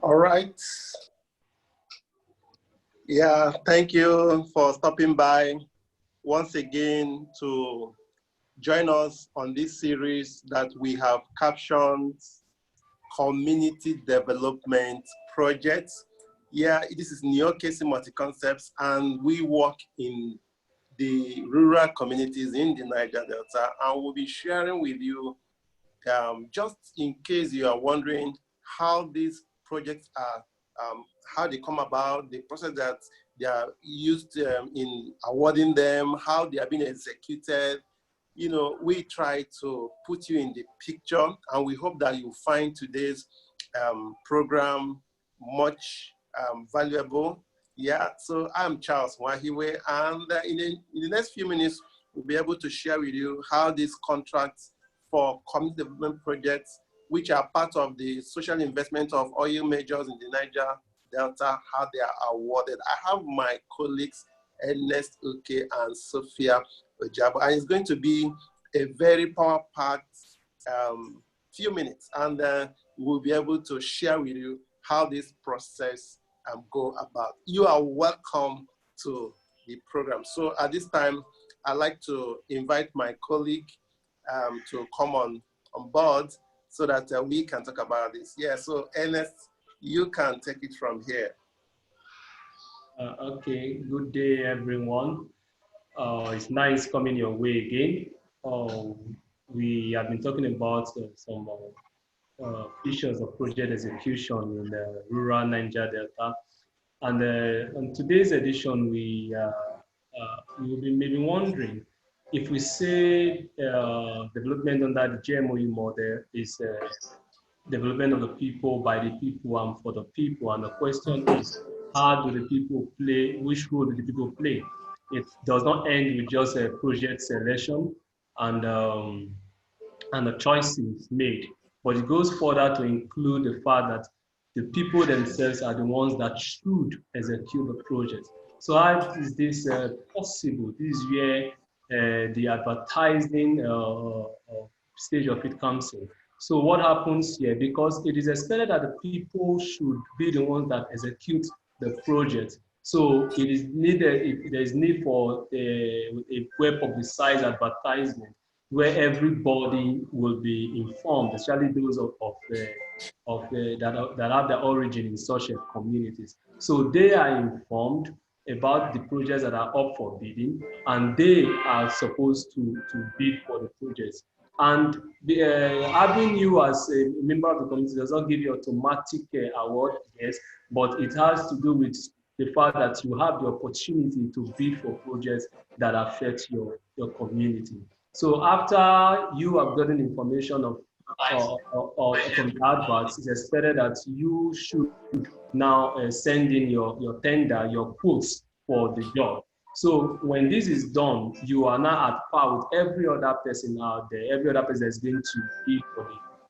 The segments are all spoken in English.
All right. Yeah, thank you for stopping by once again to join us on this series that we have captioned Community Development Projects. Yeah, this is Neokecci Multi-Concepts, and we work in the rural communities in the Niger Delta, and we'll be sharing with you, just in case you are wondering how these projects are, how they come about, the process that they are used in awarding them, how they are being executed. You know, we try to put you in the picture, and we hope that you find today's program much valuable. Yeah, so I'm Charles Wahiwe, and in the next few minutes, we'll be able to share with you how these contracts for community development projects, which are part of the social investment of oil majors in the Niger Delta, how they are awarded. I have my colleagues, Ernest Uke and Sophia Ojabo, and it's going to be a very power-packed few minutes, and we'll be able to share with you how this process go about. You are welcome to the program. So at this time, I'd like to invite my colleague to come on board so that we can talk about this. Yeah, so Ernest, you can take it from here. Okay, good day, everyone. It's nice coming your way again. We have been talking about some features of project execution in the rural Niger Delta. And on today's edition, we will be maybe wondering if we say development under the GMOU model is development of the people, by the people, and for the people. And the question is, how do the people play, which role do the people play? It does not end with just a project selection and the choices made, but it goes further to include the fact that the people themselves are the ones that should execute the project. So how is this possible? This is where the advertising stage of it comes in. So what happens here? Because it is expected that the people should be the ones that execute the project. So it is needed, if there is need for a well-publicized advertisement where everybody will be informed, especially those that have their origin in such communities. So they are informed about the projects that are up for bidding, and they are supposed to bid for the projects. And having you as a member of the community does not give you automatic award, yes, but it has to do with the fact that you have the opportunity to bid for projects that affect your community. So after you have gotten information from the adverts, it's expected that you should now send in your tender, your quotes for the job. So when this is done, you are now at par with every other person out there, every other person that's going to bid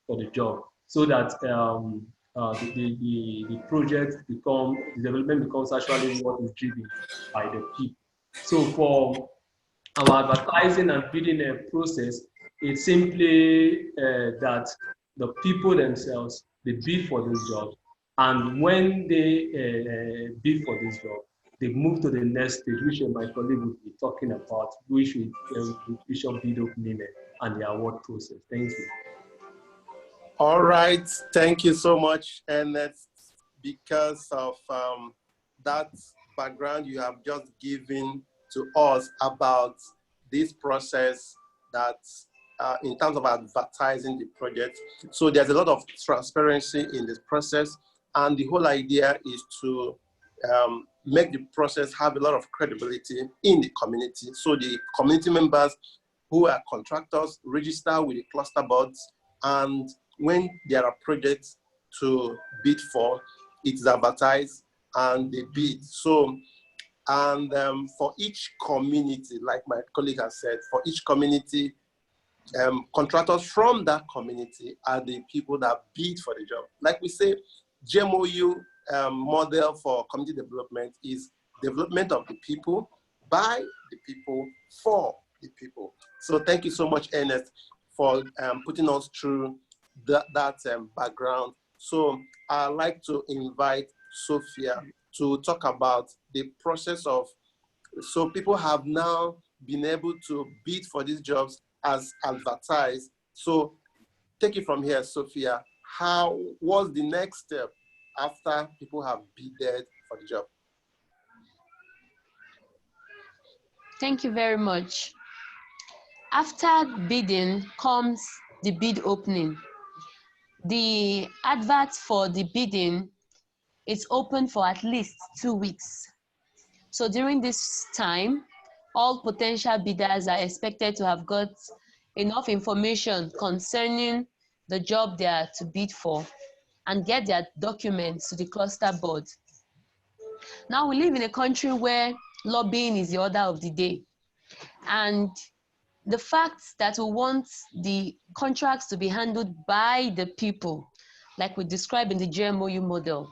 for the job, so that the project the development becomes actually what is driven by the people. So for our advertising and bidding process, it's simply that the people themselves, they bid for this job, and when they bid for this job, they move to the next stage, which my colleague will be talking about, which is bid opening and the award process. Thank you. All right, thank you so much. And that's because of that background you have just given to us about this process that in terms of advertising the project. So there's a lot of transparency in this process, and the whole idea is to make the process have a lot of credibility in the community. So the community members who are contractors register with the cluster boards, and when there are projects to bid for, it is advertised and they bid. So, and for each community, like my colleague has said, for each community, contractors from that community are the people that bid for the job. Like we say, GMOU model for community development is development of the people, by the people, for the people. So thank you so much, Ernest, for putting us through that background. So I'd like to invite Sophia to talk about the process of, so people have now been able to bid for these jobs as advertised. So take it from here, Sophia. How was the next step after people have bidded for the job? Thank you very much. After bidding comes the bid opening. The advert for the bidding is open for at least 2 weeks. So during this time, all potential bidders are expected to have got enough information concerning the job they are to bid for and get their documents to the cluster board. Now we live in a country where lobbying is the order of the day. And the fact that we want the contracts to be handled by the people, like we described in the GMOU model,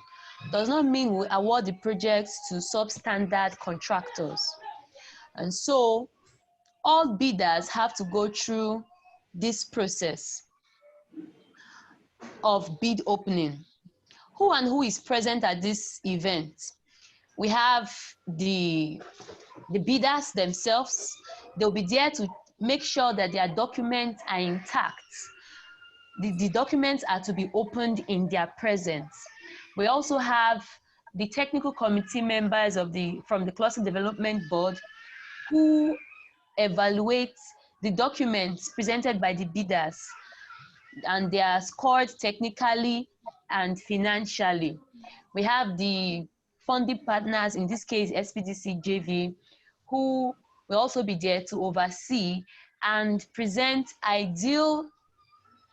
does not mean we award the projects to substandard contractors. And so all bidders have to go through this process of bid opening. Who and who is present at this event? We have the bidders themselves. They'll be there to make sure that their documents are intact. The documents are to be opened in their presence. We also have the technical committee members from the Cluster Development Board who evaluate the documents presented by the bidders, and they are scored technically and financially. We have the funding partners, in this case SPDC JV, who will also be there to oversee and present ideal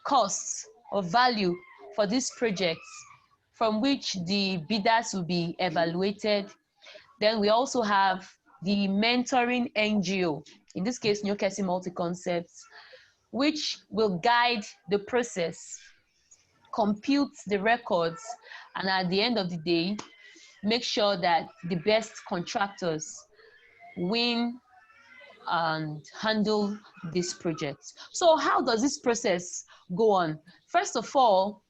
costs or value for these projects, from which the bidders will be evaluated. Then we also have the mentoring NGO, in this case Neokecci Multi-Concepts, which will guide the process, compute the records, and at the end of the day, make sure that the best contractors win and handle this project. So how does this process go on? First of all,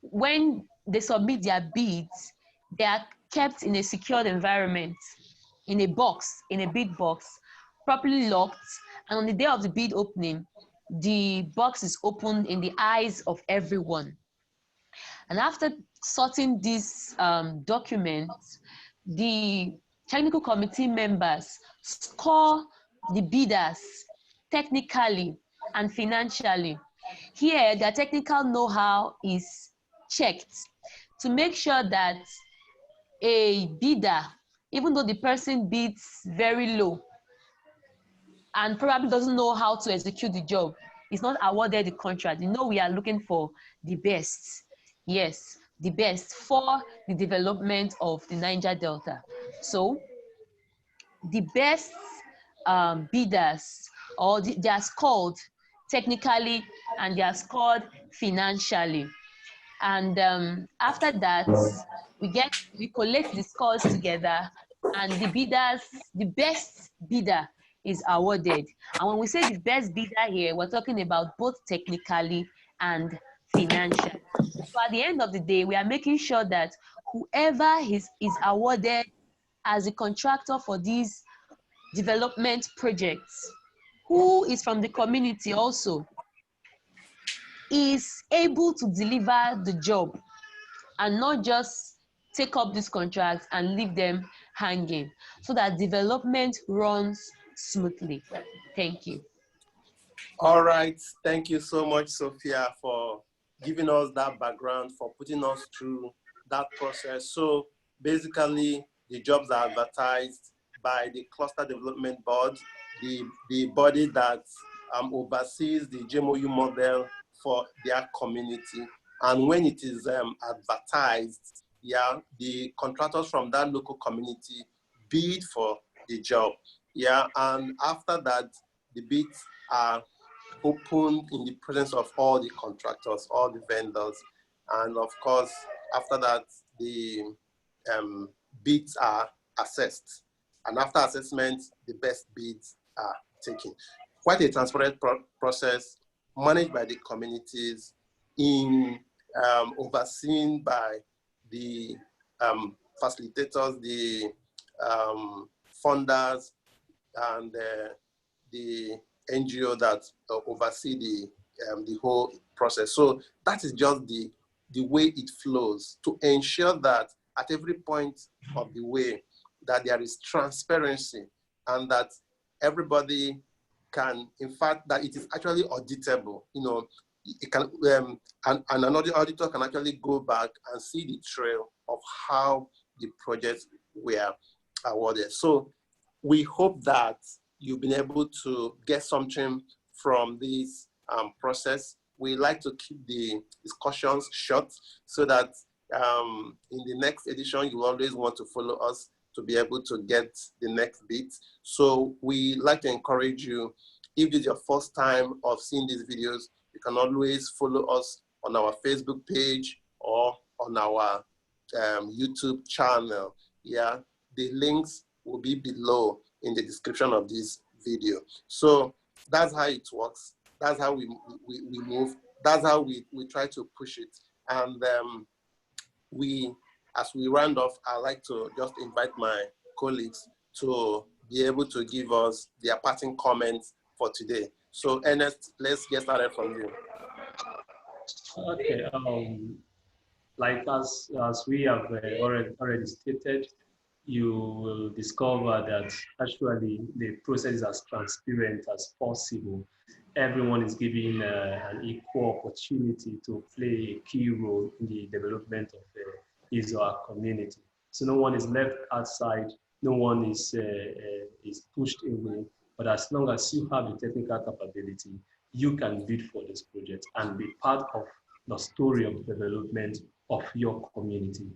when they submit their bids, they are kept in a secured environment, in a box, in a bid box, properly locked, and on the day of the bid opening, the box is opened in the eyes of everyone. And after sorting these documents, the technical committee members score the bidders technically and financially. Here, their technical know-how is checked to make sure that a bidder, even though the person bids very low and probably doesn't know how to execute the job, is not awarded the contract. You know, we are looking for the best. Yes, the best for the development of the Niger Delta. So the best bidders, they are scored technically and they are scored financially. And after that, we collect the scores together, and the best bidder is awarded. And when we say the best bidder here, we're talking about both technically and financially. So at the end of the day, we are making sure that whoever is awarded as a contractor for these development projects, who is from the community also, is able to deliver the job and not just take up these contracts and leave them hanging, so that development runs smoothly. Thank you. All right. Thank you so much, Sophia, for giving us that background, for putting us through that process. So basically, the jobs are advertised by the Cluster Development Board, the body that oversees the GMOU model for their community. And when it is advertised, yeah, the contractors from that local community bid for the job. Yeah, and after that, the bids are opened in the presence of all the contractors, all the vendors. And of course, after that, the bids are assessed. And after assessment, the best bids are taken. Quite a transparent process managed by the communities, overseen by the facilitators, the funders, and the NGO that oversee the whole process. So that is just the way it flows, to ensure that at every point of the way that there is transparency, and that everybody can, in fact, that it is actually auditable. You know, it can, and another auditor can actually go back and see the trail of how the projects were awarded. So we hope that you've been able to get something from this process. We like to keep the discussions short so that in the next edition, you always want to follow us to be able to get the next bit. So we like to encourage you, if this is your first time of seeing these videos, you can always follow us on our Facebook page or on our YouTube channel. Yeah, the links will be below in the description of this video. So that's how it works. That's how we move. That's how we try to push it. And as we round off, I'd like to just invite my colleagues to be able to give us their parting comments for today. So Ernest, let's get started from you. Okay. Like as we have already stated, you will discover that actually the process is as transparent as possible. Everyone is given an equal opportunity to play a key role in the development of his or her community. So no one is left outside, no one is pushed away. But as long as you have the technical capability, you can bid for this project and be part of the story of development of your community.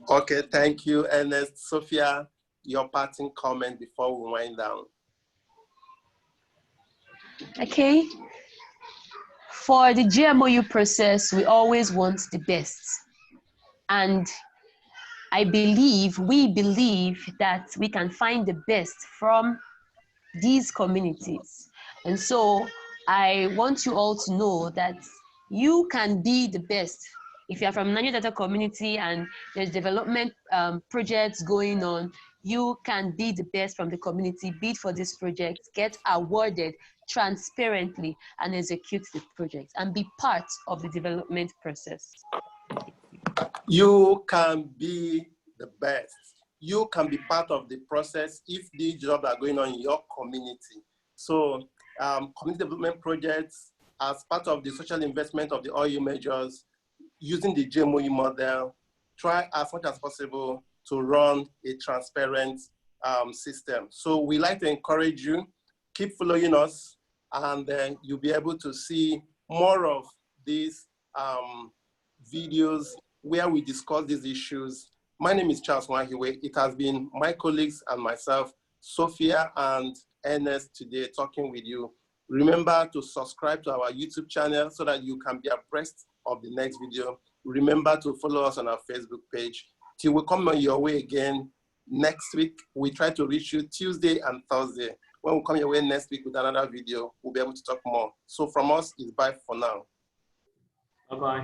Okay, thank you, Ernest. Sophia, your parting comment before we wind down. Okay. For the GMOU process, we always want the best. And we believe that we can find the best from these communities. And so I want you all to know that you can be the best. If you're from Niger Delta community and there's development projects going on, you can be the best from the community, bid for this project, get awarded transparently, and execute the project and be part of the development process. You can be the best. You can be part of the process if these jobs are going on in your community. So community development projects, as part of the social investment of the OU measures, using the GMOU model, try as much as possible to run a transparent system. So we like to encourage you, keep following us, and then you'll be able to see more of these videos where we discuss these issues. My name is Charles Wahiwe. It has been my colleagues and myself, Sophia and Ernest, today talking with you. Remember to subscribe to our YouTube channel so that you can be abreast of the next video. Remember to follow us on our Facebook page. Till we come on your way again next week, we try to reach you Tuesday and Thursday. When we come your way next week with another video, we'll be able to talk more. So from us, it's bye for now. Bye-bye.